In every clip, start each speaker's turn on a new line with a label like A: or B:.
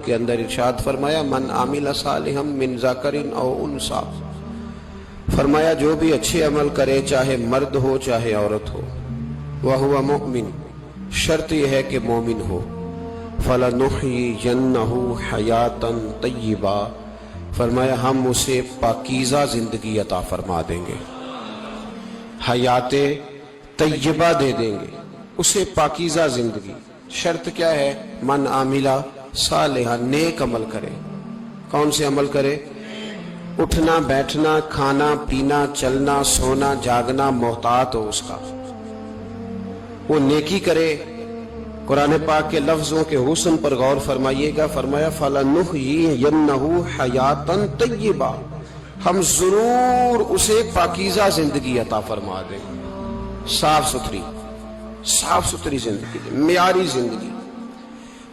A: کے اندر ارشاد فرمایا من عامل صالحا من ذکر او انثی، فرمایا جو بھی اچھے عمل کرے چاہے مرد ہو چاہے عورت ہو، وہو مؤمن، شرط یہ ہے کہ مومن ہو، فَلَنُحْيِيَنَّهُ حَيَاةً طَيِّبَةً، فرمایا ہم اسے پاکیزہ زندگی عطا فرما دیں گے، حیات طیبہ دے دیں گے اسے، پاکیزہ زندگی۔ شرط کیا ہے؟ من عاملہ صالحہ، نیک عمل کرے۔ کون سے عمل کرے؟ اٹھنا بیٹھنا کھانا پینا چلنا سونا جاگنا محتاط ہو اس کا، وہ نیکی کرے۔ قرآن پاک کے لفظوں کے حسن پر غور فرمائیے گا، فرمایا فَلَنُحْيِيَنَّهُ حَيَاةً طَيِّبَةً، ہم ضرور اسے پاکیزہ زندگی عطا فرما دیں گے، صاف ستھری زندگی، معیاری زندگی،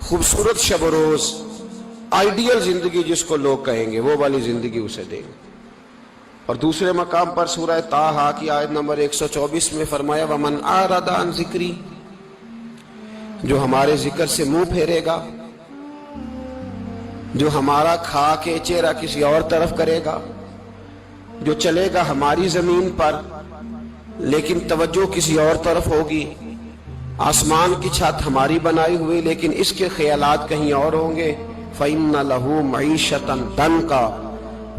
A: خوبصورت شب و روز، آئیڈیل زندگی جس کو لوگ کہیں گے، وہ والی زندگی اسے دیں گے۔ اور دوسرے مقام پر سورہ طٰہٰ کی آیت نمبر 124 میں فرمایا وَمَنْ أَعْرَضَ عَنْ ذِكْرِی، جو ہمارے ذکر سے منہ پھیرے گا، جو ہمارا کھا کے چہرہ کسی اور طرف کرے گا، جو چلے گا ہماری زمین پر لیکن توجہ کسی اور طرف ہوگی، آسمان کی چھت ہماری بنائی ہوئی لیکن اس کے خیالات کہیں اور ہوں گے، فَإِنَّ لَهُ مَعِيشَةً ضَنْكًا،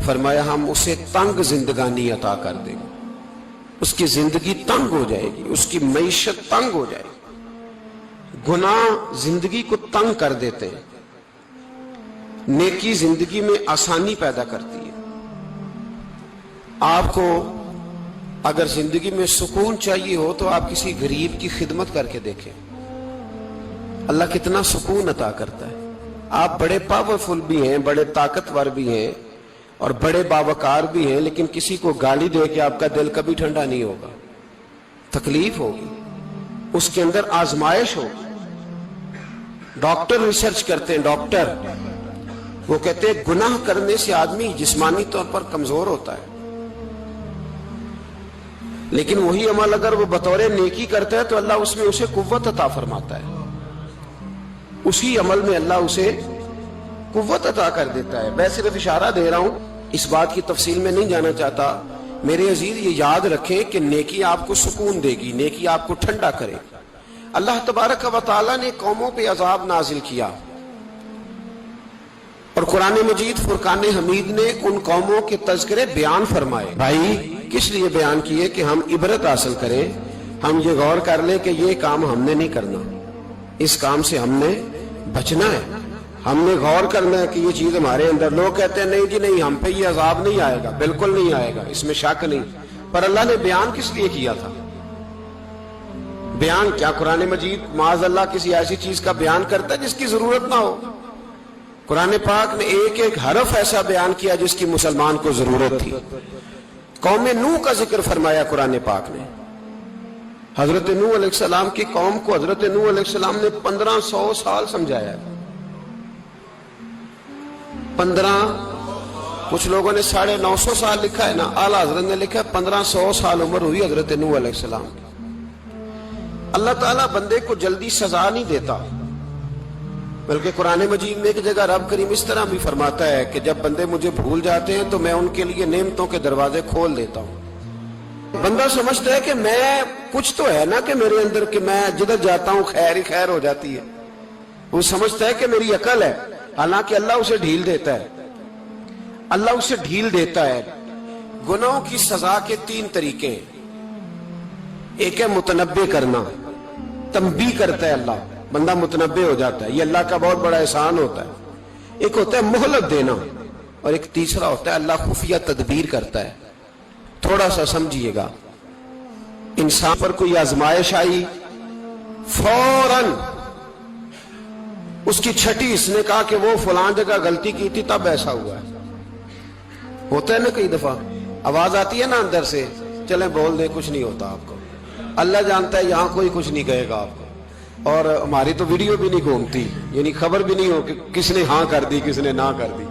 A: فرمایا ہم اسے تنگ زندگانی عطا کر دیں گے، اس کی زندگی تنگ ہو جائے گی، اس کی معیشت تنگ ہو جائے گی۔ گناہ زندگی کو تنگ کر دیتے ہیں، نیکی زندگی میں آسانی پیدا کرتی ہے۔ آپ کو اگر زندگی میں سکون چاہیے ہو تو آپ کسی غریب کی خدمت کر کے دیکھیں، اللہ کتنا سکون عطا کرتا ہے۔ آپ بڑے پاورفل بھی ہیں، بڑے طاقتور بھی ہیں اور بڑے باوقار بھی ہیں، لیکن کسی کو گالی دے کے آپ کا دل کبھی ٹھنڈا نہیں ہوگا، تکلیف ہوگی، اس کے اندر آزمائش ہوگی۔ ڈاکٹر ریسرچ کرتے ہیں، ڈاکٹر وہ کہتے ہیں گناہ کرنے سے آدمی جسمانی طور پر کمزور ہوتا ہے، لیکن وہی عمل اگر وہ بطور نیکی کرتا ہے تو اللہ اس میں اسے قوت عطا فرماتا ہے، اسی عمل میں اللہ اسے قوت عطا کر دیتا ہے۔ میں صرف اشارہ دے رہا ہوں، اس بات کی تفصیل میں نہیں جانا چاہتا۔ میرے عزیز یہ یاد رکھیں کہ نیکی آپ کو سکون دے گی، نیکی آپ کو ٹھنڈا کرے۔ اللہ تبارک و تعالیٰ نے قوموں پہ عذاب نازل کیا اور قرآن مجید فرقان حمید نے ان قوموں کے تذکرے بیان فرمائے۔ بھائی کس لیے بیان کیے؟ کہ ہم عبرت حاصل کریں، ہم یہ غور کر لیں کہ یہ کام ہم نے نہیں کرنا، اس کام سے ہم نے بچنا ہے، ہم نے غور کرنا ہے کہ یہ چیز ہمارے اندر۔ لوگ کہتے ہیں نہیں جی نہیں، ہم پہ یہ عذاب نہیں آئے گا، بالکل نہیں آئے گا، اس میں شک نہیں۔ پر اللہ نے بیان کس لیے کیا تھا؟ بیان کیا قرآن مجید معاذ اللہ کسی ایسی چیز کا بیان کرتا ہے جس کی ضرورت نہ ہو؟ قرآن پاک نے ایک ایک حرف ایسا بیان کیا جس کی مسلمان کو ضرورت تھی۔ قوم نوح کا ذکر فرمایا قرآن پاک نے، حضرت نوح علیہ السلام کی قوم کو حضرت نوح علیہ السلام نے 1500 سال سمجھایا ہے، 15، کچھ لوگوں نے 950 سال لکھا ہے نا، اعلیٰ حضرت نے لکھا ہے 1500 سال عمر ہوئی حضرت نوح علیہ السلام کی۔ اللہ تعالیٰ بندے کو جلدی سزا نہیں دیتا، بلکہ قرآن مجید میں ایک جگہ رب کریم اس طرح بھی فرماتا ہے کہ جب بندے مجھے بھول جاتے ہیں تو میں ان کے لیے نعمتوں کے دروازے کھول دیتا ہوں۔ بندہ سمجھتا ہے کہ میں کچھ تو ہے نا کہ میرے اندر کہ میں جدھر جاتا ہوں خیر ہی خیر ہو جاتی ہے، وہ سمجھتا ہے کہ میری عقل ہے، حالانکہ اللہ اسے ڈھیل دیتا ہے، اللہ اسے ڈھیل دیتا ہے۔ گناہوں کی سزا کے 3 طریقے ہیں، ایک ہے متنبع کرنا، تنبیہ کرتا ہے اللہ، بندہ متنبع ہو جاتا ہے، یہ اللہ کا بہت بڑا احسان ہوتا ہے۔ ایک ہوتا ہے مہلت دینا، اور ایک تیسرا ہوتا ہے اللہ خفیہ تدبیر کرتا ہے۔ تھوڑا سا سمجھیے گا، انسان پر کوئی آزمائش آئی، فوراً اس کی چھٹی اس نے کہا کہ وہ فلاں جگہ غلطی کی تھی تب ایسا ہوا ہے۔ ہوتا ہے نا کئی دفعہ آواز آتی ہے نا اندر سے، چلیں بول دیں کچھ نہیں ہوتا آپ کو، اللہ جانتا ہے یہاں کوئی کچھ نہیں کہے گا آپ کو، اور ہماری تو ویڈیو بھی نہیں گھومتی، یعنی خبر بھی نہیں ہو کہ کس نے ہاں کر دی کس نے نہ کر دی۔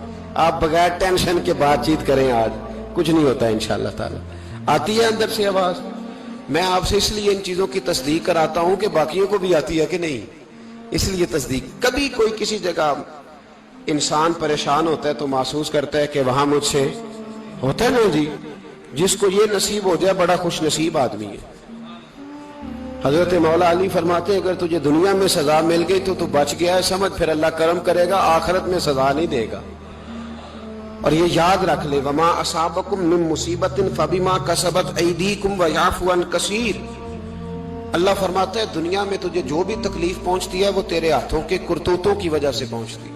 A: آپ بغیر ٹینشن کے بات چیت کریں، آج کچھ نہیں ہوتا انشاءاللہ تعالی۔ آتی ہے اندر سے آواز، میں آپ سے اس لیے ان چیزوں کی تصدیق کراتا ہوں کہ باقیوں کو بھی آتی ہے کہ نہیں، اس لیے تصدیق۔ کبھی کوئی کسی جگہ انسان پریشان ہوتا ہے تو محسوس کرتا ہے کہ وہاں مجھ سے ہوتا ہے نا جی، جس کو یہ نصیب ہو جائے بڑا خوش نصیب آدمی ہے۔ حضرت مولا علی فرماتے ہیں اگر تجھے دنیا میں سزا مل گئی تو بچ گیا ہے، سمجھ پھر اللہ کرم کرے گا، آخرت میں سزا نہیں دے گا۔ اور یہ یاد رکھ لے، وما اصابکم من مصیبت فبما کسبت ایدیکم ویعفو عن کثیر۔ اللہ فرماتا ہے دنیا میں تجھے جو بھی تکلیف پہنچتی ہے وہ تیرے ہاتھوں کے کرتوتوں کی وجہ سے پہنچتی ہے۔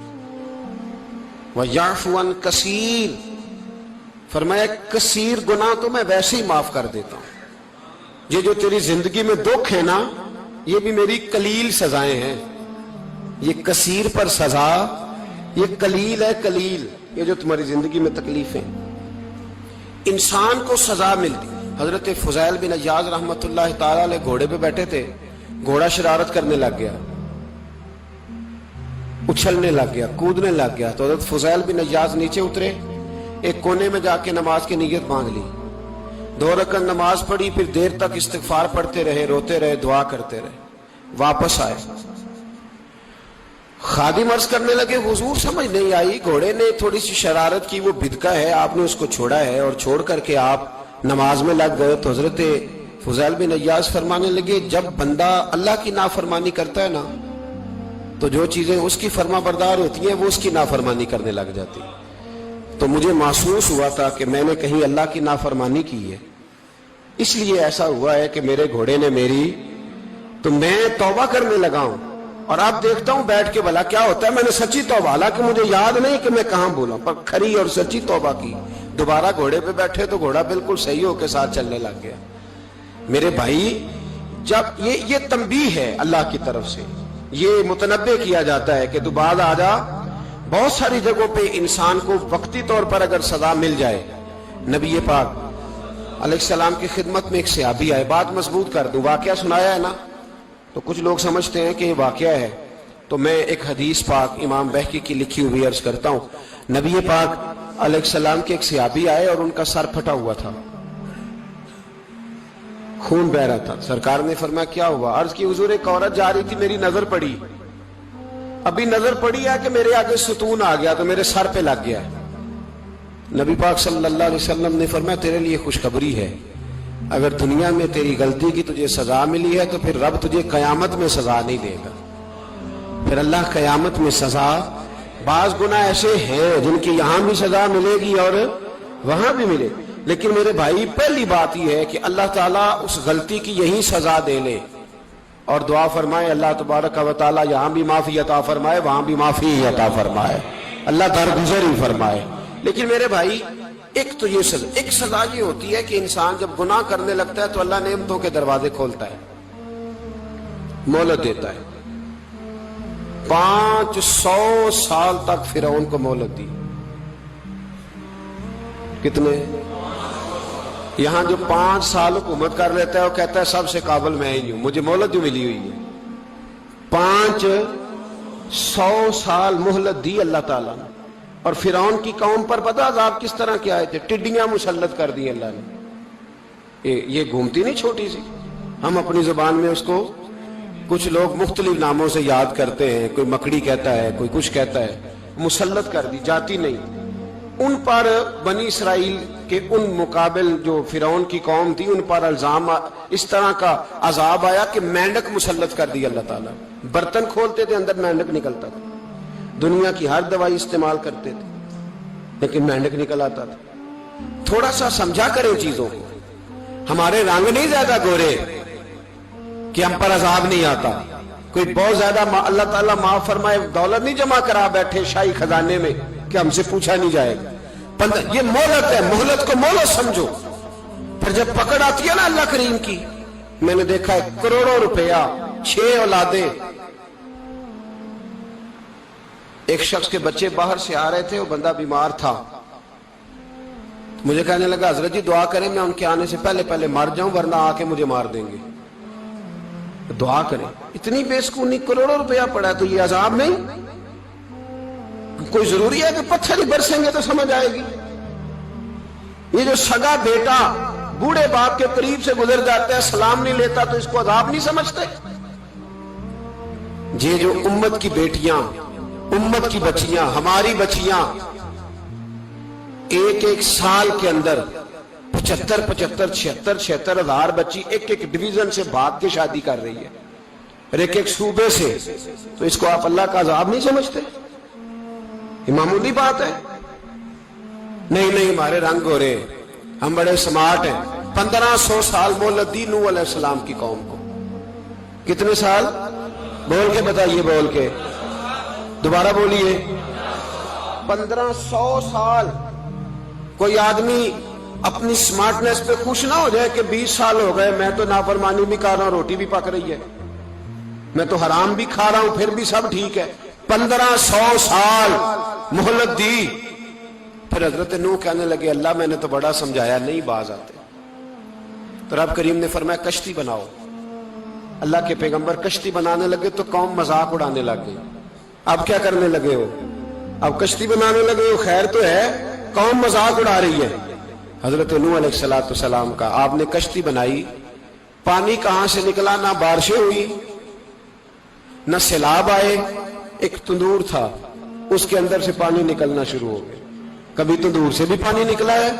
A: ویعفو عن کثیر، فرمایا کثیر گناہ تو میں ویسے ہی معاف کر دیتا ہوں۔ یہ جو تیری زندگی میں دکھ ہے نا، یہ بھی میری قلیل سزائیں ہیں۔ یہ کثیر پر سزا، یہ قلیل ہے، قلیل یہ جو تمہاری زندگی میں تکلیفیں۔ انسان کو سزا ملتی۔ حضرت فضیل بن عیاض رحمت اللہ تعالی علیہ گھوڑے پہ بیٹھے تھے، گھوڑا شرارت کرنے لگ گیا، اچھلنے لگ گیا، کودنے لگ گیا، تو حضرت فضیل بن عیاض نیچے اترے، ایک کونے میں جا کے نماز کی نیت باندھ لی، 2 رکعت نماز پڑھی، پھر دیر تک استغفار پڑھتے رہے، روتے رہے، دعا کرتے رہے، واپس آئے۔ خادم عرض کرنے لگے حضور سمجھ نہیں آئی، گھوڑے نے تھوڑی سی شرارت کی، وہ بدکا ہے، آپ نے اس کو چھوڑا ہے اور چھوڑ کر کے آپ نماز میں لگ گئے۔ تو حضرت فضیل بن عیاض فرمانے لگے جب بندہ اللہ کی نافرمانی کرتا ہے نا تو جو چیزیں اس کی فرما بردار ہوتی ہیں وہ اس کی نافرمانی کرنے لگ جاتی۔ تو مجھے محسوس ہوا تھا کہ میں نے کہیں اللہ کی نافرمانی کی ہے، اس لیے ایسا ہوا ہے کہ میرے گھوڑے نے میری، تو میں توبہ کرنے لگا ہوں، اور اب دیکھتا ہوں بیٹھ کے بھلا کیا ہوتا ہے۔ میں نے سچی توبہ، حالانکہ مجھے یاد نہیں کہ میں کہاں بولا، پر کھری اور سچی توبہ کی۔ دوبارہ گھوڑے پہ بیٹھے تو گھوڑا بالکل صحیح ہو کے ساتھ چلنے لگ گیا۔ میرے بھائی، جب یہ تنبیہ ہے اللہ کی طرف سے، یہ متنبہ کیا جاتا ہے کہ تو بعد آ جا۔ بہت ساری جگہوں پہ انسان کو وقتی طور پر اگر سزا مل جائے، نبی پاک علیہ السلام کی خدمت میں ایک صحابی آئے، بات مضبوط کر دوں، واقعہ سنایا ہے نا تو کچھ لوگ سمجھتے ہیں کہ یہ واقعہ ہے، تو میں ایک حدیث پاک امام بہقی کی لکھی ہوئی عرض کرتا ہوں۔ نبی پاک علیہ السلام کے ایک صحابی آئے اور ان کا سر پھٹا ہوا تھا، خون بہ رہا تھا۔ سرکار نے فرمایا کیا ہوا؟ عرض کی حضور ایک عورت جا رہی تھی، میری نظر پڑی، ابھی نظر پڑی ہے کہ میرے آگے ستون آ گیا تو میرے سر پہ لگ گیا۔ نبی پاک صلی اللہ علیہ وسلم نے فرمایا تیرے لیے خوشخبری ہے، اگر دنیا میں تیری غلطی کی تجھے سزا ملی ہے تو پھر رب تجھے قیامت میں سزا نہیں دے گا۔ پھر اللہ قیامت میں سزا، بعض گناہ ایسے ہیں جن کی یہاں بھی سزا ملے گی اور وہاں بھی ملے، لیکن میرے بھائی پہلی بات یہ ہے کہ اللہ تعالیٰ اس غلطی کی یہی سزا دے لے، اور دعا فرمائے اللہ تبارک و تعالیٰ یہاں بھی معافی عطا فرمائے، وہاں بھی معافی عطا فرمائے، اللہ درگزر ہی فرمائے۔ لیکن میرے بھائی ایک تو یہ سزا، ایک سزا یہ ہوتی ہے کہ انسان جب گناہ کرنے لگتا ہے تو اللہ نعمتوں کے دروازے کھولتا ہے، مہلت دیتا ہے۔ 500 سال تک فرعون کو مہلت دی۔ کتنے؟ یہاں جو 5 سال حکومت کر لیتا ہے وہ کہتا ہے سب سے قابل میں ہی ہوں، مجھے مہلت جو ملی ہوئی ہے۔ 500 سال مہلت دی اللہ تعالیٰ نے، اور فرعون کی قوم پر پتہ عذاب کس طرح کے آئے تھے؟ ٹڈیاں مسلط کر دی اللہ نے۔ یہ گھومتی نہیں چھوٹی سی، ہم اپنی زبان میں اس کو کچھ لوگ مختلف ناموں سے یاد کرتے ہیں، کوئی مکڑی کہتا ہے، کوئی کچھ کہتا ہے، مسلط کر دی، جاتی نہیں۔ ان پر بنی اسرائیل کے ان مقابل جو فرعون کی قوم تھی ان پر الزام اس طرح کا عذاب آیا کہ مینڈک مسلط کر دی اللہ تعالیٰ۔ برتن کھولتے تھے اندر مینڈک نکلتا تھا، دنیا کی ہر دوائی استعمال کرتے تھے لیکن مینڈک نکل آتا تھا۔ تھوڑا سا سمجھا کریں چیزوں کو، ہمارے رنگ نہیں زیادہ گورے کہ ہم پر عذاب نہیں آتا، کوئی بہت زیادہ اللہ تعالیٰ معاف فرمائے دولت نہیں جمع کرا بیٹھے شاہی خزانے میں کہ ہم سے پوچھا نہیں جائے گا۔ یہ مہلت ہے، مہلت کو مہلت سمجھو۔ پھر جب پکڑ آتی ہے نا اللہ کریم کی، میں نے دیکھا ہے کروڑوں روپیہ، 6 اولادیں۔ ایک شخص کے بچے باہر سے آ رہے تھے، وہ بندہ بیمار تھا، مجھے کہنے لگا حضرت جی دعا کریں میں ان کے آنے سے پہلے مر جاؤں ورنہ آ کے مجھے مار دیں گے، دعا کریں۔ اتنی بے سکونی، کروڑوں روپیہ پڑا ہے تو یہ عذاب نہیں؟ کوئی ضروری ہے کہ پتھر ہی برسیں گے تو سمجھ آئے گی؟ یہ جو سگا بیٹا بوڑھے باپ کے قریب سے گزر جاتا ہے، سلام نہیں لیتا تو اس کو عذاب نہیں سمجھتے؟ یہ جو امت کی بیٹیاں امت کی بچیاں، ہماری بچیاں ایک سال کے اندر 75,000 ہزار بچی ایک ڈویژن سے بھاگ کے شادی کر رہی ہے، اور ایک صوبے سے. تو اس کو آپ اللہ کا عذاب نہیں سمجھتے؟ یہ معمولی بات ہے؟ نہیں ہمارے رنگ ہو رہے، ہم بڑے سمارٹ ہیں. 1500 سال مہلت دی نوح علیہ السلام کی قوم کو. کتنے سال؟ بول کے بتائیے، بول کے دوبارہ بولیے. 1500 سال. کوئی آدمی اپنی سمارٹنس پہ خوش نہ ہو جائے کہ 20 سال ہو گئے، میں تو نافرمانی بھی کر رہا ہوں، روٹی بھی پک رہی ہے، میں تو حرام بھی کھا رہا ہوں، پھر بھی سب ٹھیک ہے. 1500 سال مہلت دی. پھر حضرت نوح کہنے لگے اللہ میں نے تو بڑا سمجھایا، نہیں باز آتے. تو رب کریم نے فرمایا کشتی بناؤ. اللہ کے پیغمبر کشتی بنانے لگے تو قوم مذاق اڑانے لگ گئی. اب کیا کرنے لگے ہو؟ اب کشتی بنانے لگے ہو، خیر تو ہے، قوم مذاق اڑا رہی ہے. حضرت نوح علیہ السلام کا آپ نے کشتی بنائی، پانی کہاں سے نکلا؟ نہ بارشیں ہوئی، نہ سیلاب آئے. ایک تندور تھا، اس کے اندر سے پانی نکلنا شروع ہو گیا. کبھی تندور سے بھی پانی نکلا ہے،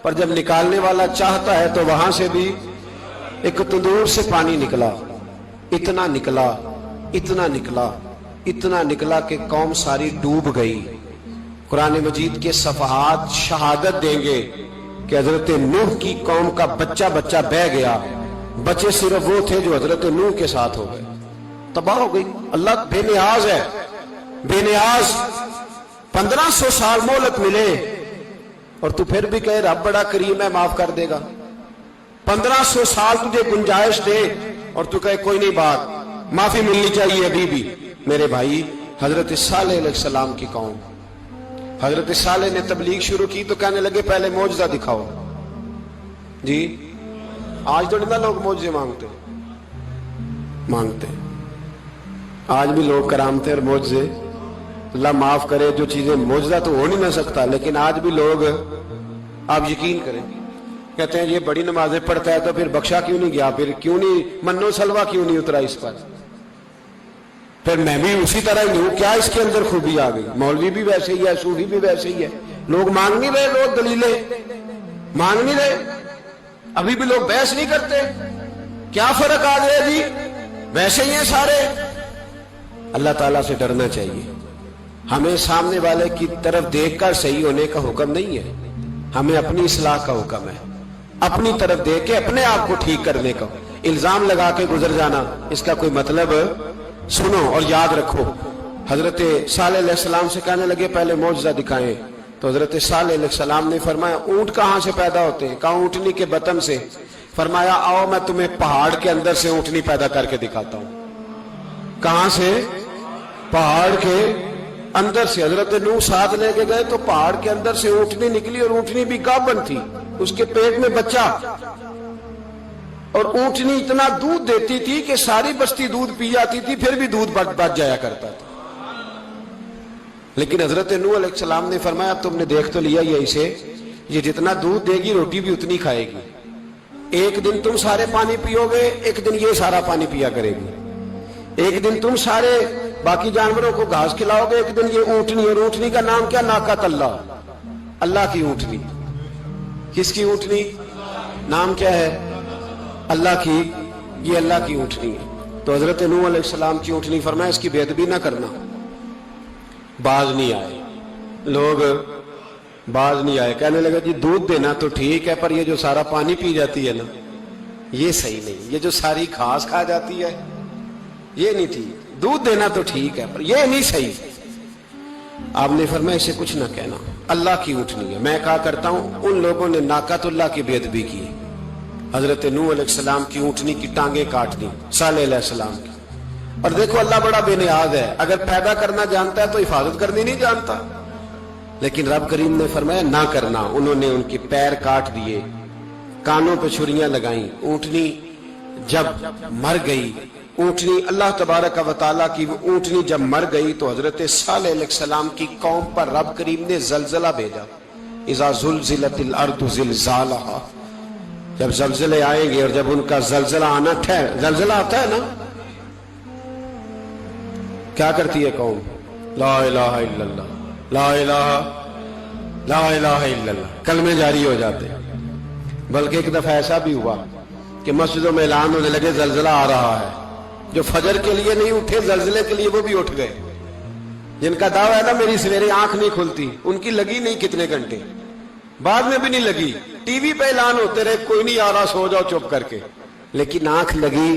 A: پر جب نکالنے والا چاہتا ہے تو وہاں سے بھی ایک تندور سے پانی نکلا. اتنا نکلا، اتنا نکلا، اتنا نکلا کہ قوم ساری ڈوب گئی. قرآن مجید کے صفحات شہادت دیں گے کہ حضرت نوح کی قوم کا بچہ بہ گیا. بچے صرف وہ تھے جو حضرت نوح کے ساتھ ہو گئے، تباہ ہو گئی. اللہ بے نیاز ہے، بے نیاز. 1500 سال مہلت ملے اور تو پھر بھی کہے رب بڑا کریم ہے، معاف کر دے گا. 1500 سال تجھے گنجائش دے اور تو کہے کوئی نہیں، بات معافی ملنی چاہیے ابھی بھی. میرے بھائی، حضرت صالح علیہ السلام کی قوم، حضرت صالح نے تبلیغ شروع کی تو کہنے لگے پہلے معجزہ دکھاؤ. جی آج تو نہیں لوگ معجزے مانگتے، آج بھی لوگ کرامتے اور معجزے. اللہ معاف کرے، جو چیزیں معجزہ تو ہو نہیں نہ سکتا، لیکن آج بھی لوگ، آپ یقین کریں، کہتے ہیں یہ بڑی نمازیں پڑھتا ہے تو پھر بخشا کیوں نہیں گیا، پھر کیوں نہیں منو سلوا کیوں نہیں اترا اس پر، پھر میں بھی اسی طرح ہی ہوں، کیا اس کے اندر خوبی آ گئی؟ مولوی بھی ویسے ہی ہے، صوفی بھی ویسے ہی ہے. لوگ مانگ نہیں رہے، لوگ دلیلیں مانگ نہیں رہے، ابھی بھی لوگ بحث نہیں کرتے. کیا فرق آ گیا جی؟ ویسے ہی ہیں سارے. اللہ تعالیٰ سے ڈرنا چاہیے. ہمیں سامنے والے کی طرف دیکھ کر صحیح ہونے کا حکم نہیں ہے، ہمیں اپنی اصلاح کا حکم ہے. اپنی طرف دیکھ کے اپنے آپ کو ٹھیک کرنے کا. الزام لگا کے گزر جانا، اس کا کوئی مطلب. سنو اور یاد رکھو، حضرت صالح علیہ السلام سے کہنے لگے پہلے معجزہ دکھائیں. تو حضرت صالح علیہ السلام نے فرمایا اونٹ کہاں سے پیدا ہوتے ہیں؟ کہا اونٹنی کے بطن سے. فرمایا آؤ میں تمہیں پہاڑ کے اندر سے اونٹنی پیدا کر کے دکھاتا ہوں. کہاں سے؟ پہاڑ کے اندر سے. حضرت نوح ساتھ لے کے گئے تو پہاڑ کے اندر سے اونٹنی نکلی، اور اونٹنی بھی گابن تھی، اس کے پیٹ میں بچہ. اور اونٹنی اتنا دودھ دیتی تھی کہ ساری بستی دودھ پی جاتی تھی، پھر بھی دودھ بچ جایا کرتا تھا. لیکن حضرت نوح علیہ السلام نے فرمایا اب تم نے دیکھ تو لیا یہ اسے، یہ جتنا دودھ دے گی روٹی بھی اتنی کھائے گی. ایک دن تم سارے پانی پیو گے، ایک دن یہ سارا پانی پیا کرے گی. ایک دن تم سارے باقی جانوروں کو گھاس کھلاؤ گے، ایک دن یہ اونٹنی. اور اونٹنی کا نام کیا؟ ناقۃ اللہ، اللہ کی اونٹنی. کس کی اونٹنی؟ نام کیا ہے؟ اللہ کی. یہ اللہ کی اونٹنی ہے. تو حضرت نوح علیہ السلام کی اونٹنی. فرمایا اس کی بے ادبی نہ کرنا. باز نہیں آئے لوگ، باز نہیں آئے. کہنے لگا جی دودھ دینا تو ٹھیک ہے، پر یہ جو سارا پانی پی جاتی ہے نا یہ صحیح نہیں. یہ جو ساری گھاس کھا جاتی ہے یہ نہیں ٹھیک. دودھ دینا تو ٹھیک ہے پر یہ نہیں صحیح. آپ نے فرمایا اسے کچھ نہ کہنا، اللہ کی اونٹنی ہے. میں کہا کرتا ہوں ان لوگوں نے ناقۃ اللہ کی بے ادبی کی. حضرت نوح علیہ السلام کی اونٹنی کی ٹانگیں کاٹ دی، صالح علیہ السلام کی. اور دیکھو اللہ بڑا بے نیاز ہے، اگر پیدا کرنا جانتا ہے تو حفاظت کرنی نہیں جانتا. لیکن رب کریم نے فرمایا نہ کرنا. انہوں نے ان کے پیر کاٹ دیے، کانوں پہ چھریاں لگائیں. اونٹنی جب مر گئی، اونٹنی اللہ تبارک و تعالیٰ کی اونٹنی جب مر گئی تو حضرت صالح علیہ السلام کی قوم پر رب کریم نے زلزلہ بھیجا. اذا زلزلت الارض زلزالہا. جب زلزلے آئیں گے اور جب ان کا زلزلہ آنا زلزلہ آتا ہے نا، کیا کرتی ہے قوم؟ لا الہ الا اللہ، لا الہ لا الہ الا اللہ، کلمے جاری ہو جاتے ہیں۔ بلکہ ایک دفعہ ایسا بھی ہوا کہ مسجدوں میں اعلان ہونے لگے زلزلہ آ رہا ہے، جو فجر کے لیے نہیں اٹھے زلزلے کے لیے وہ بھی اٹھ گئے، جن کا دعویٰ ہے نا میری سویرے آنکھ نہیں کھلتی، ان کی لگی نہیں کتنے گھنٹے، بعد میں بھی نہیں لگی، ٹی وی پہ اعلان ہوتے رہے کوئی نہیں آ رہا سو جاؤ چپ کر کے، لیکن آنکھ لگی۔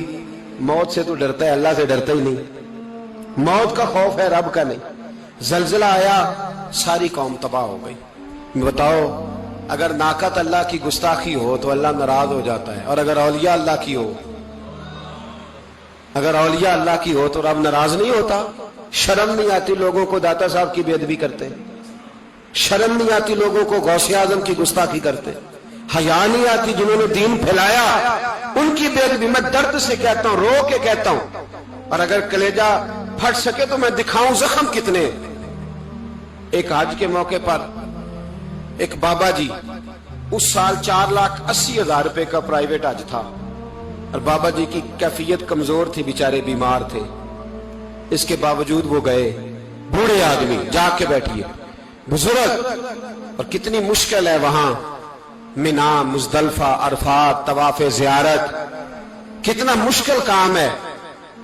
A: موت سے تو ڈرتا ہے، اللہ سے ڈرتا ہی نہیں، موت کا خوف ہے رب کا نہیں۔ زلزلہ آیا ساری قوم تباہ ہو گئی۔ بتاؤ اگر ناقت اللہ کی گستاخی ہو تو اللہ ناراض ہو جاتا ہے، اور اگر اولیاء اللہ کی ہو، اگر اولیاء اللہ کی ہو تو رب ناراض نہیں ہوتا؟ شرم نہیں آتی لوگوں کو داتا صاحب کی بے ادبی کرتے؟ شرم نہیں آتی لوگوں کو غوث اعظم کی گستاخی کرتے؟ حیا نہیں آتی جنہوں نے دین پھیلایا ان کی بے ادبی؟ میں درد سے کہتا ہوں، رو کے کہتا ہوں، اور اگر کلیجہ پھٹ سکے تو میں دکھاؤں زخم کتنے۔ ایک حج کے موقع پر ایک بابا جی، اس سال 4,80,000 روپے کا پرائیویٹ حج تھا، اور بابا جی کی کیفیت کمزور تھی، بیچارے بیمار تھے، اس کے باوجود وہ گئے۔ بوڑھے آدمی، جا کے بیٹھیے، بزرگ، اور کتنی مشکل ہے وہاں منا، مزدلفہ، عرفات، طواف زیارت، کتنا مشکل کام ہے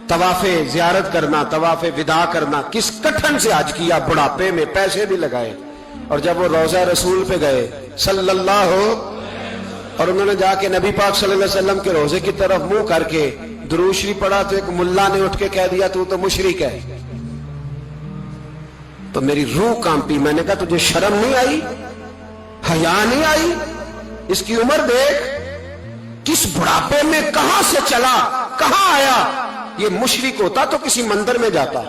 A: طواف زیارت کرنا، طواف وداع کرنا۔ کس کٹھن سے حج کیا، بڑھاپے میں پیسے بھی لگائے، اور جب وہ روضہ رسول پہ گئے صلی اللہ اور انہوں نے جا کے نبی پاک صلی اللہ علیہ وسلم کے روضے کی طرف منہ کر کے درود شریف پڑھا تو ایک ملا نے اٹھ کے کہہ دیا تو مشرک ہے۔ تو میری روح کانپی، میں نے کہا تجھے شرم نہیں آئی، حیا نہیں آئی؟ اس کی عمر دیکھ، کس بڑھاپے میں کہاں سے چلا، کہاں آیا۔ یہ مشرک ہوتا تو کسی مندر میں جاتا،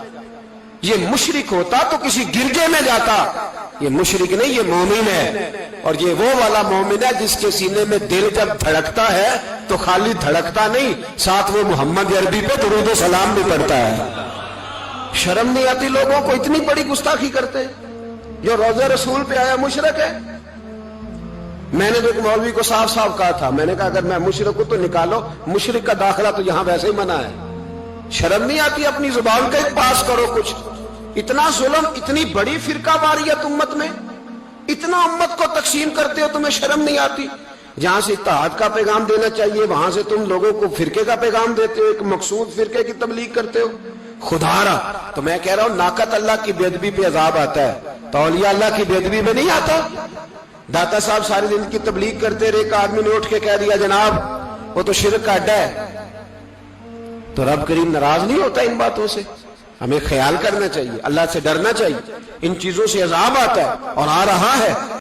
A: یہ مشرک ہوتا تو کسی گرجے میں جاتا، یہ مشرک نہیں، یہ مومن ہے، اور یہ وہ والا مومن ہے جس کے سینے میں دل جب دھڑکتا ہے تو خالی دھڑکتا نہیں، ساتھ وہ محمد عربی پہ درود و سلام بھی پڑھتا ہے۔ شرم نہیں آتی لوگوں کو؟ اتنی بڑی گستاخی کرتے ہیں۔ جو روضہ رسول پہ آیا مشرک ہے۔ میں نے تو ایک مولوی کو صاف صاف کہا تھا، میں نے کہا اگر میں مشرک ہوں تو نکالو، مشرک کا داخلہ تو یہاں ویسے ہی منع ہے۔ شرم نہیں آتی؟ اپنی زبان کا ایک پاس کرو کچھ۔ اتنا ظلم، اتنی بڑی فرقہ واریت امت میں، اتنا امت کو تقسیم کرتے ہو، تمہیں شرم نہیں آتی؟ جہاں سے اتحاد کا پیغام دینا چاہیے وہاں سے تم لوگوں کو فرقے کا پیغام دیتے ہو، ایک مقصود فرقے کی تبلیغ کرتے ہو۔ خدا را، تو میں کہہ رہا ہوں ناقت اللہ کی بے ادبی پہ عذاب آتا ہے تو اولیاء اللہ کی بے ادبی میں نہیں آتا؟ داتا صاحب ساری دن کی تبلیغ کرتے رہے، ایک آدمی نے اٹھ کے کہہ دیا جناب وہ تو شرک کا اڈا ہے، تو رب کریم ناراض نہیں ہوتا ان باتوں سے؟ ہمیں خیال کرنا چاہیے، اللہ سے ڈرنا چاہیے، ان چیزوں سے عذاب آتا ہے اور آ رہا ہے۔